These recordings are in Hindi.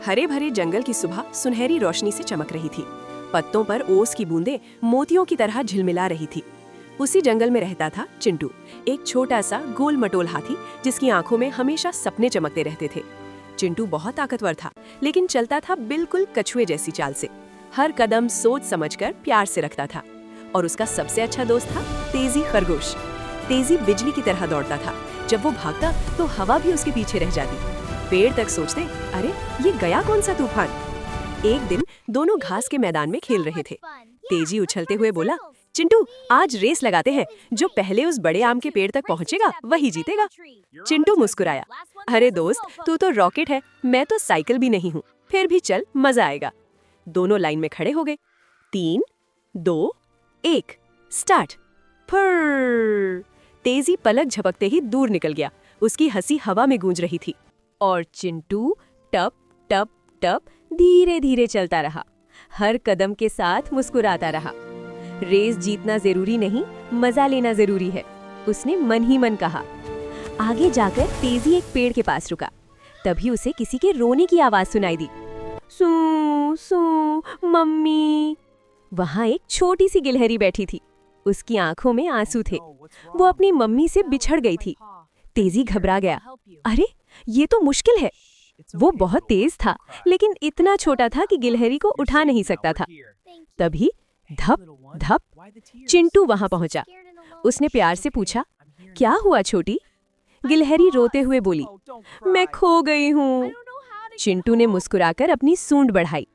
हरे भरे जंगल की सुबह सुनहरी रोशनी से चमक रही थी। पत्तों पर ओस की बूंदें मोतियों की तरह झिलमिला रही थी। उसी जंगल में रहता था चिंटू, एक छोटा सा गोल मटोल हाथी जिसकी आंखों में हमेशा सपने चमकते रहते थे। चिंटू बहुत ताकतवर था, लेकिन चलता था बिल्कुल कछुए जैसी चाल से। हर कदम सोच समझकर प्यार से रखता था। और उसका सबसे अच्छा दोस्त था तेजी खरगोश। तेजी बिजली की तरह दौड़ता था। जब वो भागता तो हवा भी उसके पीछे रह जाती। पेड़ तक सोचते, अरे ये गया कौन सा तूफान। एक दिन दोनों घास के मैदान में खेल रहे थे। तेजी उछलते हुए बोला, चिंटू आज रेस लगाते हैं, जो पहले उस बड़े आम के पेड़ तक पहुंचेगा वही जीतेगा। चिंटू मुस्कुराया, अरे दोस्त तू तो रॉकेट है, मैं तो साइकिल भी नहीं हूँ, फिर भी चल मजा आएगा। दोनों लाइन में खड़े हो गए। 3, 2, 1 स्टार्ट। फुर्र। तेजी पलक झपकते ही दूर निकल गया। उसकी हंसी हवा में गूंज रही थी। और चिंटू टप टप टप धीरे धीरे चलता रहा, हर कदम के साथ मुस्कुराता रहा। रेस जीतना जरूरी नहीं, मजा लेना जरूरी है, उसने मन ही मन कहा। आगे जाकर तेजी एक पेड़ के पास रुका। तभी उसे किसी के रोने की आवाज सुनाई दी। सू सू मम्मी। वहां एक छोटी सी गिलहरी बैठी थी। उसकी आंखों में आंसू थे। वो अपनी मम्मी से बिछड़ गई थी। तेजी घबरा गया, अरे ये तो मुश्किल है। वो बहुत तेज था, लेकिन इतना छोटा था कि गिलहरी को उठा नहीं सकता था। तभी धप धप चिंटू वहां पहुंचा। उसने प्यार से पूछा, क्या हुआ छोटी? गिलहरी रोते हुए बोली, मैं खो गई हूँ। चिंटू ने मुस्कुराकर अपनी सूंड बढ़ाई।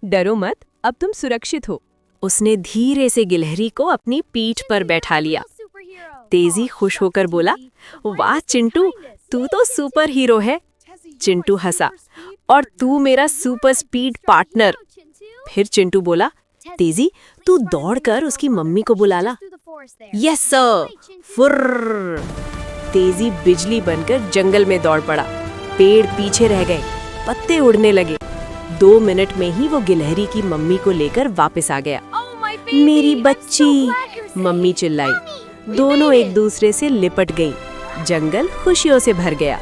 डरो मत, अब तुम सुरक्षित हो। उसने धीरे से गिलहरी को अपनी पीठ पर बैठा लिया। तेजी खुश होकर बोला, वाह चिंटू, तू तो सुपर हीरो है। चिंटू हंसा, और तू मेरा सुपर स्पीड पार्टनर। फिर चिंटू बोला, तेजी तू दौड़कर उसकी मम्मी को बुला ला। Yes sir. फुर्र। तेजी बिजली बनकर जंगल में दौड़ पड़ा। पेड़ पीछे रह गए, पत्ते उड़ने लगे। 2 मिनट में ही वो गिलहरी की मम्मी को लेकर वापस आ गया। मेरी बच्ची, मम्मी चिल्लाई। दोनों एक दूसरे से लिपट गईं। जंगल खुशियों से भर गया।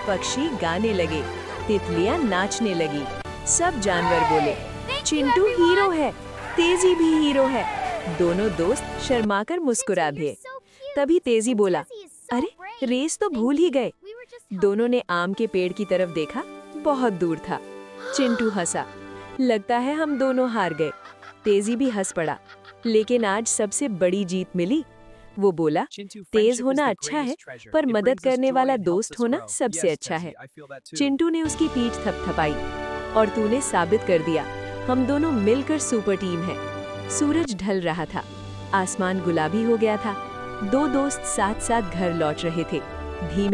पक्षी गाने लगे, तितलियां नाचने लगी। सब जानवर बोले, चिंटू हीरो है, तेजी भी हीरो है। दोनों दोस्त शर्माकर मुस्कुरा दिए। तभी तेजी बोला, अरे रेस तो भूल ही गए। दोनों ने आम के पेड़ की तरफ देखा, बहुत दूर था। चिंटू हंसा, लगता है हम दोनों हार गए। तेजी भी हंस पड़ा, लेकिन आज सबसे बड़ी जीत मिली। वो बोला, तेज होना अच्छा है, पर मदद करने वाला दोस्त होना सबसे अच्छा है। चिंटू ने उसकी पीठ थपथपाई, और तूने साबित कर दिया, हम दोनों मिलकर सुपर टीम है। सूरज ढल रहा था, आसमान गुलाबी हो गया था। 2 दोस्त साथ साथ घर लौट रहे थे। धीमे